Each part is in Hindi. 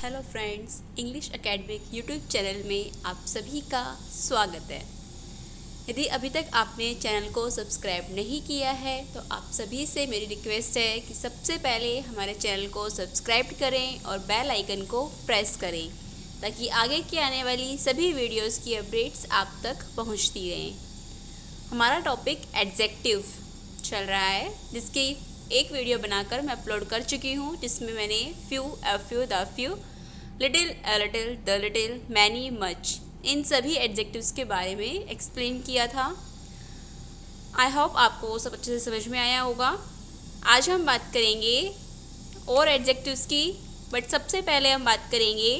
Hello friends, English academic YouTube channel में आप सभी का स्वागत है। यदि अभी तक आपने चैनल को सब्सक्राइब नहीं किया है तो आप सभी से मेरी रिक्वेस्ट है कि सबसे पहले हमारे चैनल को सब्सक्राइब करें और बेल आइकन को प्रेस करें ताकि आगे की आने वाली सभी वीडियोस की अपडेट्स आप तक पहुंचती रहें। हमारा टॉपिक एडजेक्टिव चल रहा है, जिसकी एक वीडियो बनाकर मैं अपलोड कर चुकी हूँ, जिसमें मैंने the few, little, a little, the little, many, much, इन सभी एडजेक्टिव्स के बारे में एक्सप्लेन किया था। आई होप आपको वो सब अच्छे से समझ में आया होगा। आज हम बात करेंगे और एडजेक्टिव्स की, बट सबसे पहले हम बात करेंगे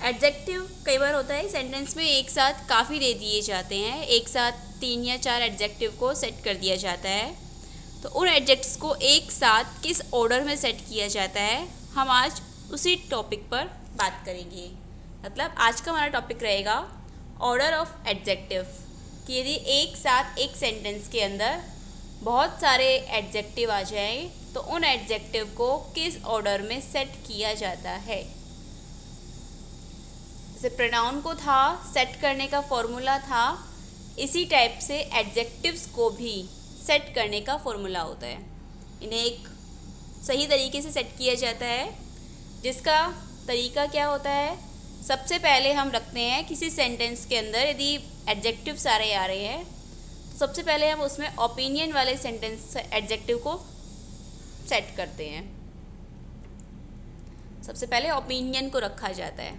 एडजेक्टिव। कई बार होता है सेंटेंस में एक साथ काफ़ी दे दिए जाते हैं, एक साथ 3 या 4 एडजेक्टिव को सेट कर दिया जाता है, तो उन एडजेक्ट्स को एक साथ किस ऑर्डर में सेट किया जाता है, हम आज उसी टॉपिक पर बात करेंगे। मतलब आज का हमारा टॉपिक रहेगा ऑर्डर ऑफ एडजेक्टिव, कि यदि एक साथ एक सेंटेंस के अंदर बहुत सारे एडजेक्टिव आ जाएं तो उन एडजेक्टिव को किस ऑर्डर में सेट किया जाता है। जैसे प्रोनाउन को था सेट करने का फॉर्मूला था, इसी टाइप से एडजेक्टिव्स को भी सेट करने का फॉर्मूला होता है। इन्हें एक सही तरीके से सेट किया जाता है, जिसका तरीका क्या होता है। सबसे पहले हम रखते हैं किसी सेंटेंस के अंदर यदि एडजेक्टिव सारे आ रहे हैं तो सबसे पहले हम उसमें ओपिनियन वाले सेंटेंस एडजेक्टिव को सेट करते हैं। सबसे पहले ओपिनियन को रखा जाता है।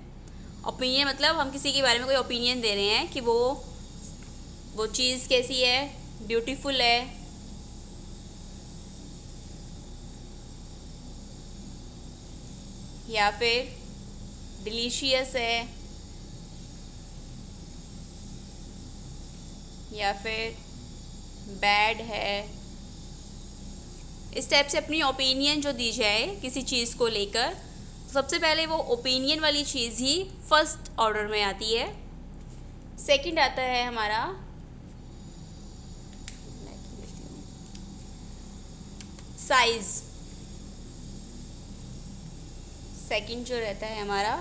ओपिनियन मतलब हम किसी के बारे में कोई ओपिनियन दे रहे हैं कि वो चीज़ कैसी है, ब्यूटीफुल है, या फिर डिलीशियस है, या फिर बैड है। इस टाइप से अपनी ओपिनियन जो दी जाए किसी चीज़ को लेकर, सबसे पहले वो ओपिनियन वाली चीज़ ही फर्स्ट ऑर्डर में आती है। सेकंड आता है हमारा साइज। सेकंड जो रहता है हमारा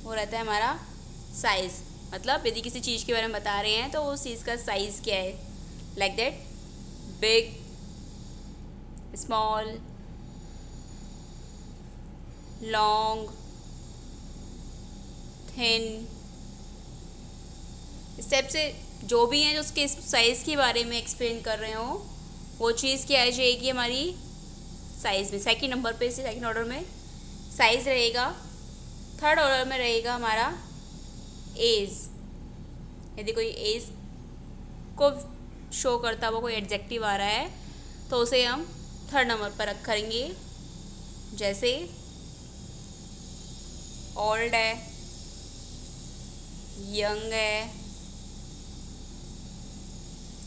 वो रहता है हमारा साइज। मतलब यदि किसी चीज़ के बारे में बता रहे हैं तो उस चीज़ का साइज़ क्या है, like that, big, small, long, thin. इस टाइप से जो भी हैं जो उसके साइज़ के बारे में एक्सप्लेन कर रहे हो, वो चीज़ क्या आ जाएगी हमारी साइज़ में। सेकंड नंबर पे, सेकंड ऑर्डर में साइज़ रहेगा। थर्ड ऑर्डर में रहेगा हमारा एज। यदि कोई एज को शो करता हुआ कोई एडजेक्टिव आ रहा है तो उसे हम थर्ड नंबर पर रखेंगे। जैसे ओल्ड है, यंग है,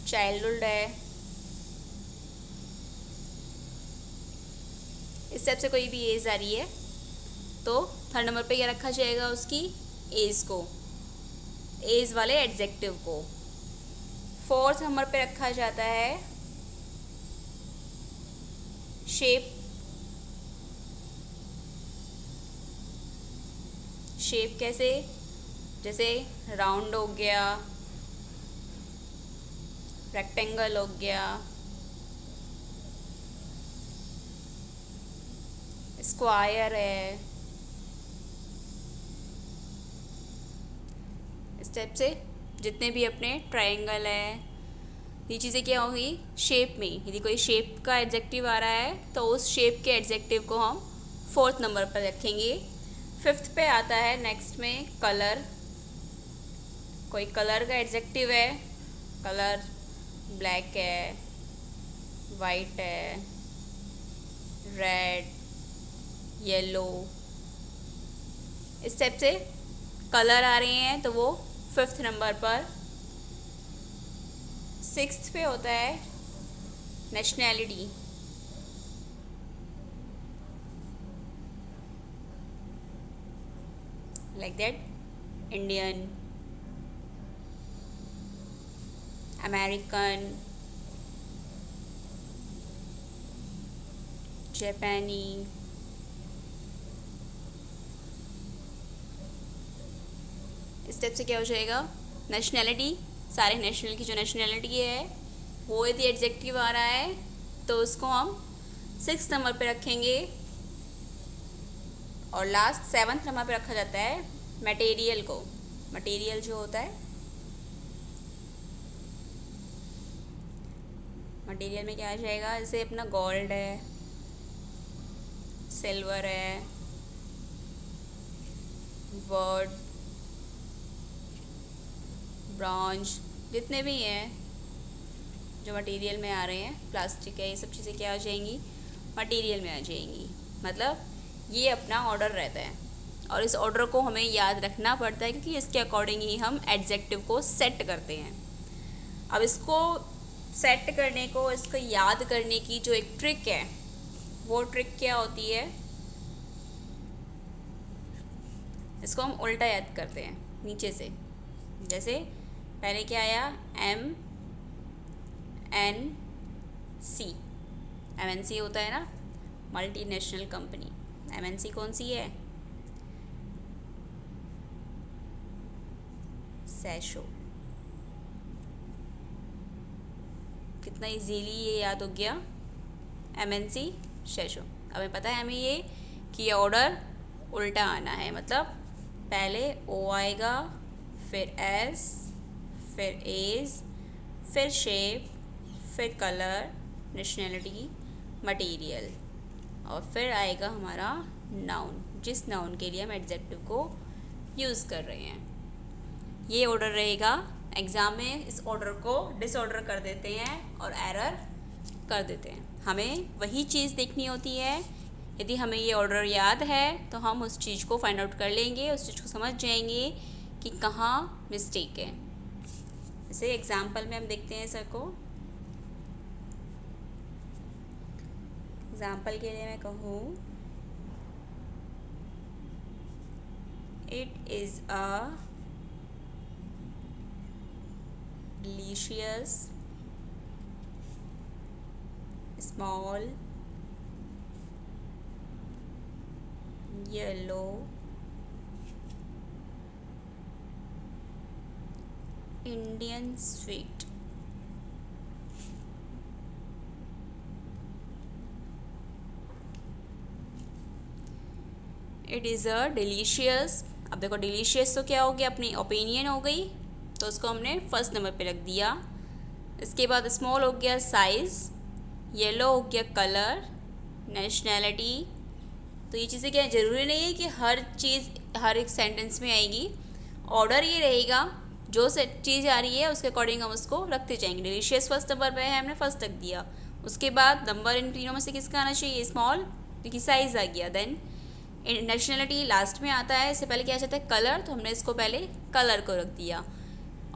चाइल्डहुड है। इस टाइप से कोई भी एज आ रही है तो थर्ड नंबर पे क्या रखा जाएगा, उसकी एज को, एज वाले एडजेक्टिव को। फोर्थ नंबर पे रखा जाता है शेप। शेप कैसे, जैसे राउंड हो गया, रेक्टेंगल हो गया, स्क्वायर है। इस टाइप से जितने भी अपने ट्रायंगल है, ये चीज़ें क्या होगी शेप में। यदि कोई शेप का एडजेक्टिव आ रहा है तो उस शेप के एडजेक्टिव को हम फोर्थ नंबर पर रखेंगे। फिफ्थ पे आता है नेक्स्ट में कलर। कोई कलर का एडजेक्टिव है, कलर ब्लैक है, वाइट है, रेड, येलो। इस टाइप से कलर आ रहे हैं तो वो फिफ्थ नंबर पर। सिक्स्थ पे होता है nationality. Like that, Indian, American, जापानी, स्टेप से क्या हो जाएगा, नेशनैलिटी, सारे नेशनल की जो नेशनैलिटी है वो यदि एडजेक्टिव आ रहा है तो उसको हम 6 नंबर पे रखेंगे, और लास्ट 7th नंबर पे रखा जाता है मटेरियल को। मटेरियल जो होता है, मटेरियल में क्या आ जाएगा, जैसे अपना गोल्ड है, सिल्वर है, वर्ड, ब्रॉन्ज, जितने भी हैं जो मटेरियल में आ रहे हैं, प्लास्टिक है, ये सब चीज़ें क्या आ जाएंगी, मटेरियल में आ जाएंगी। मतलब ये अपना ऑर्डर रहता है, और इस ऑर्डर को हमें याद रखना पड़ता है क्योंकि इसके अकॉर्डिंग ही हम एडजेक्टिव को सेट करते हैं। अब इसको सेट करने को, इसको याद करने की जो एक ट्रिक है, वो ट्रिक क्या होती है, इसको हम उल्टा याद करते हैं नीचे से। जैसे पहले क्या आया, MNC, MNC होता है ना, मल्टीनेशनल कंपनी। MNC कौन सी है, सैशो। कितना इजीली ये याद हो गया, MNC सैशो। हमें पता है हमें ये कि ऑर्डर उल्टा आना है, मतलब पहले O आएगा, फिर S, फिर एज, फिर शेप, फिर कलर, नेशनैलिटी, मटेरियल, और फिर आएगा हमारा नाउन, जिस नाउन के लिए हम एडजेक्टिव को यूज़ कर रहे हैं। ये ऑर्डर रहेगा। एग्ज़ाम में इस ऑर्डर को डिसऑर्डर कर देते हैं और एरर कर देते हैं। हमें वही चीज़ देखनी होती है। यदि हमें ये ऑर्डर याद है तो हम उस चीज़ को फाइंड आउट कर लेंगे, उस चीज़ को समझ जाएंगे कि कहाँ मिस्टेक है। जैसे एग्जाम्पल में हम देखते हैं सर को। एग्जाम्पल के लिए मैं कहूँ, it is a delicious small yellow Indian sweet। It is a delicious. अब देखो डिलीशियस तो क्या हो गया, अपनी ओपिनियन हो गई, तो उसको हमने फर्स्ट नंबर पे रख दिया। इसके बाद स्मॉल हो गया साइज़, येलो हो गया कलर, नेशनैलिटी। तो ये चीज़ें क्या है, ज़रूरी नहीं है कि हर चीज़ हर एक सेंटेंस में आएगी। ऑर्डर ये रहेगा, जो चीज़ आ रही है उसके अकॉर्डिंग हम उसको रखते जाएंगे। डिलीशियस फर्स्ट नंबर पे है, हमने फर्स्ट रख दिया। उसके बाद नंबर इन तीनों में से किसका आना चाहिए, स्मॉल, क्योंकि साइज़ आ गया। देन नेशनैलिटी लास्ट में आता है, इससे पहले क्या चाहता है, कलर, तो हमने इसको पहले कलर को रख दिया।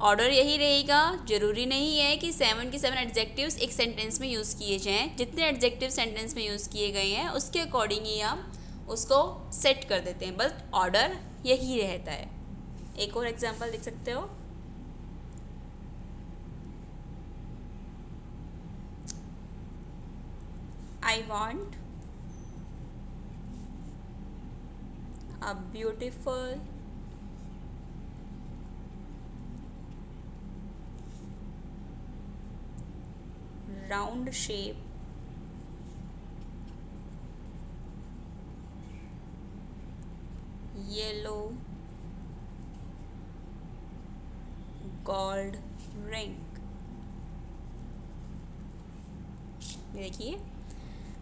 ऑर्डर यही रहेगा। ज़रूरी नहीं है कि 7 के 7 एडजेक्टिव्स एक सेंटेंस में यूज़ किए जाएं। जितने एडजेक्टिव सेंटेंस में यूज़ किए गए हैं उसके अकॉर्डिंग ही हम उसको सेट कर देते हैं, बस ऑर्डर यही रहता है। एक और एग्जांपल देख सकते हो। I want a beautiful round shape yellow gold ring। देखिए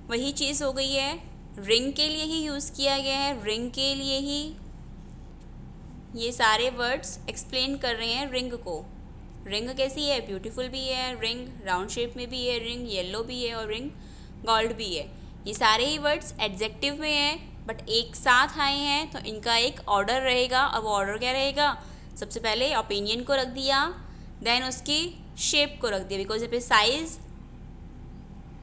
वही चीज़ हो गई है, रिंग के लिए ही यूज़ किया गया है, रिंग के लिए ही ये सारे वर्ड्स एक्सप्लेन कर रहे हैं रिंग को। रिंग कैसी है, ब्यूटीफुल भी है रिंग, राउंड शेप में भी है रिंग, येलो भी है और रिंग गोल्ड भी है। ये सारे ही वर्ड्स एडजेक्टिव में हैं बट एक साथ आए हैं, तो इनका एक ऑर्डर रहेगा। अब वो ऑर्डर क्या रहेगा, सबसे पहले ओपिनियन को रख दिया, देन उसकी शेप को रख दिया, बिकॉज यहाँ पे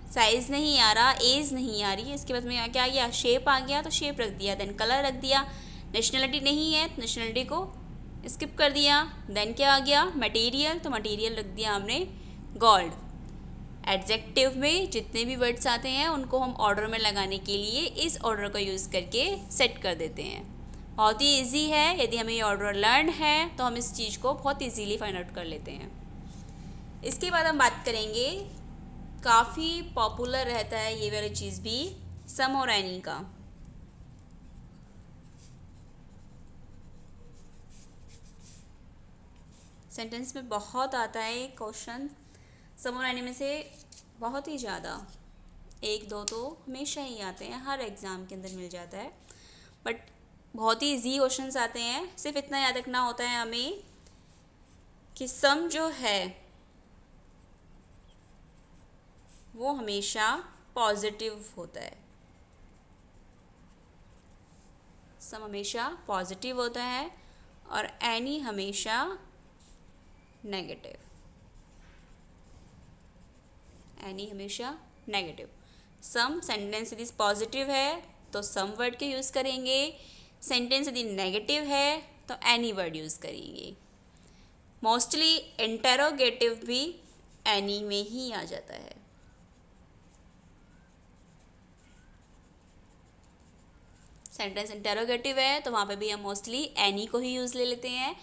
साइज़ नहीं आ रहा, एज नहीं आ रही, इसके बाद में क्या आ गया, शेप आ गया, तो शेप रख दिया। देन कलर रख दिया। नेशनैलिटी नहीं है तो नेशनैलिटी को स्किप कर दिया। देन क्या आ गया, मटेरियल, तो मटेरियल रख दिया हमने गोल्ड। एडजेक्टिव में जितने भी वर्ड्स आते हैं उनको हम ऑर्डर में लगाने के लिए इस ऑर्डर का यूज़ करके सेट कर देते हैं। बहुत ही ईजी है। यदि हमें ये ऑर्डर लर्न है तो हम इस चीज़ को बहुत ईजीली फाइंड आउट कर लेते हैं। इसके बाद हम बात करेंगे, काफ़ी पॉपुलर रहता है ये वाली चीज़ भी, सम और एनी का। सेंटेंस में बहुत आता है क्वेश्चन सम और एनी में से, बहुत ही ज़्यादा, एक दो तो हमेशा ही आते हैं, हर एग्ज़ाम के अंदर मिल जाता है। बट बहुत ही ईजी क्वेश्चंस आते हैं। सिर्फ इतना याद रखना होता है हमें कि सम जो है वो हमेशा पॉजिटिव होता है। सम हमेशा पॉजिटिव होता है और एनी हमेशा नेगेटिव। एनी हमेशा नेगेटिव। सम सेंटेंस यदि पॉजिटिव है तो सम वर्ड के यूज़ करेंगे, सेंटेंस यदि नेगेटिव है तो एनी वर्ड यूज़ करेंगे। मोस्टली इंटेरोगेटिव भी एनी में ही आ जाता है। सेंटेंस इंटेरोगेटिव है तो वहाँ पे भी हम मोस्टली एनी को ही यूज़ ले लेते हैं।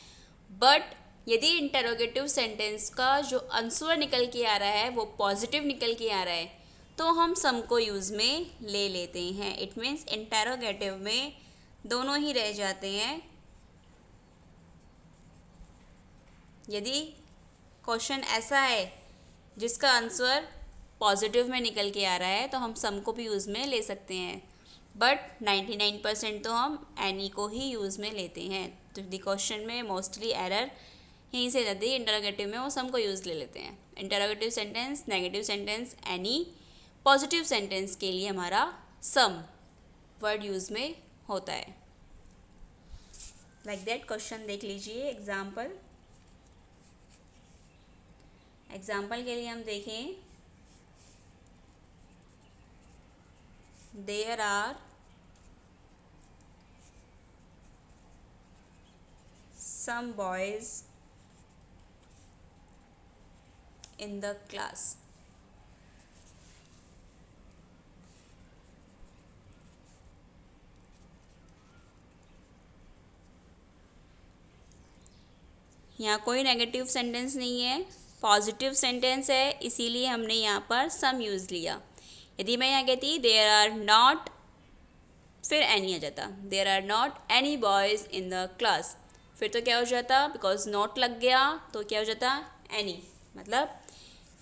बट यदि इंटेरोगेटिव सेंटेंस का जो आंसर निकल के आ रहा है वो पॉजिटिव निकल के आ रहा है तो हम सम को यूज़ में ले लेते हैं। इट मीन्स इंटेरोगेटिव में दोनों ही रह जाते हैं। यदि क्वेश्चन ऐसा है जिसका आंसर पॉजिटिव में निकल के आ रहा है तो हम सम को भी यूज़ में ले सकते हैं। बट 99% तो हम एनी को ही यूज़ में लेते हैं। तो दी क्वेश्चन में मोस्टली एरर यहीं से जाती है। इंटरोगेटिव में वो सम को यूज़ ले लेते हैं। Interrogative sentence, negative sentence any, positive sentence के लिए हमारा सम वर्ड यूज़ में होता है। लाइक दैट क्वेश्चन देख लीजिए। एग्जाम्पल के लिए हम देखें, there are some boys in the class. यहाँ कोई नेगेटिव सेंटेंस नहीं है, पॉजिटिव सेंटेंस है, इसीलिए हमने यहाँ पर सम यूज़ लिया। यदि मैं यहाँ कहती देयर आर नॉट, फिर एनी आ जाता, there are not any boys in the class, फिर तो क्या हो जाता, बिकॉज नॉट लग गया तो क्या हो जाता, एनी। मतलब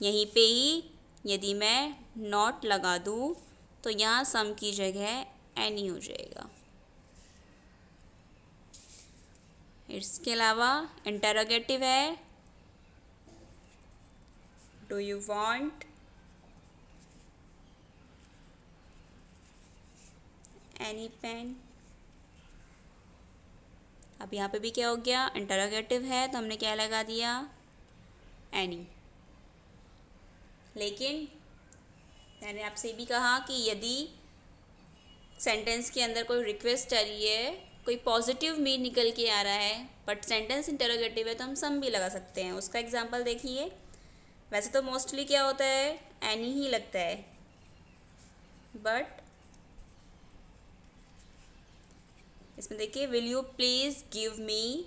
यहीं पे ही यदि मैं नॉट लगा दूँ तो यहाँ सम की जगह एनी हो जाएगा। इसके अलावा इंटरोगेटिव है, do you want any pen. अब यहाँ पे भी क्या हो गया, इंटरोगेटिव है तो हमने क्या लगा दिया, एनी। लेकिन मैंने आपसे भी कहा कि यदि सेंटेंस के अंदर कोई रिक्वेस्ट आ रही है, कोई पॉजिटिव मीन निकल के आ रहा है बट सेंटेंस इंटरोगेटिव है तो हम सम भी लगा सकते हैं। उसका एग्जांपल देखिए। वैसे तो मोस्टली क्या होता है, एनी ही लगता है, बट इसमें देखिए, will you please give me.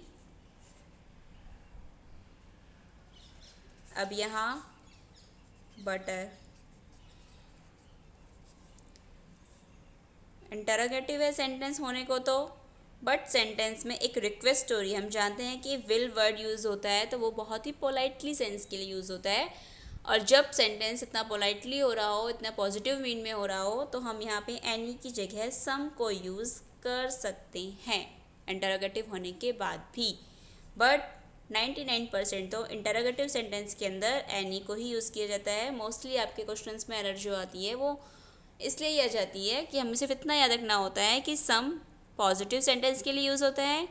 अब यहाँ बटर, इंटरोगेटिव है सेंटेंस होने को तो, बट सेंटेंस में एक रिक्वेस्ट हो रही है। हम जानते हैं कि विल वर्ड यूज़ होता है तो वो बहुत ही पोलाइटली सेंस के लिए यूज़ होता है, और जब सेंटेंस इतना पोलाइटली हो रहा हो, इतना पॉजिटिव मीन में हो रहा हो, तो हम यहाँ पे एनी की जगह सम को यूज़ कर सकते हैं इंटरोगेटिव होने के बाद भी। बट 99% तो इंटरोगेटिव सेंटेंस के अंदर एनी को ही यूज़ किया जाता है। मोस्टली आपके क्वेश्चंस में एरर जो आती है वो इसलिए ही आ जाती है कि हमें सिर्फ इतना याद रखना होता है कि सम पॉजिटिव सेंटेंस के लिए यूज़ होता है,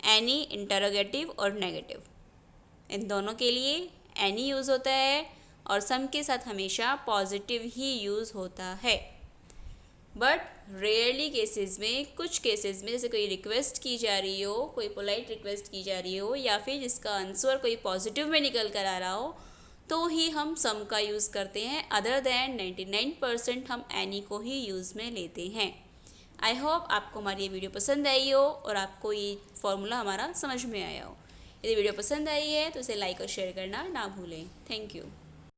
एनी इंटरोगेटिव और नेगेटिव, इन दोनों के लिए एनी यूज़ होता है, और सम के साथ हमेशा पॉजिटिव ही यूज़ होता है। बट रेयरली केसेस में, कुछ केसेस में, जैसे कोई रिक्वेस्ट की जा रही हो, कोई पोलाइट रिक्वेस्ट की जा रही हो, या फिर जिसका आंसर कोई पॉजिटिव में निकल कर आ रहा हो, तो ही हम सम का यूज़ करते हैं। अदर दैन 99% हम एनी को ही यूज़ में लेते हैं। आई होप आपको हमारी ये वीडियो पसंद आई हो और आपको ये फॉर्मूला हमारा समझ में आया हो। यदि वीडियो पसंद आई है तो इसे लाइक और शेयर करना ना भूलें। Thank you.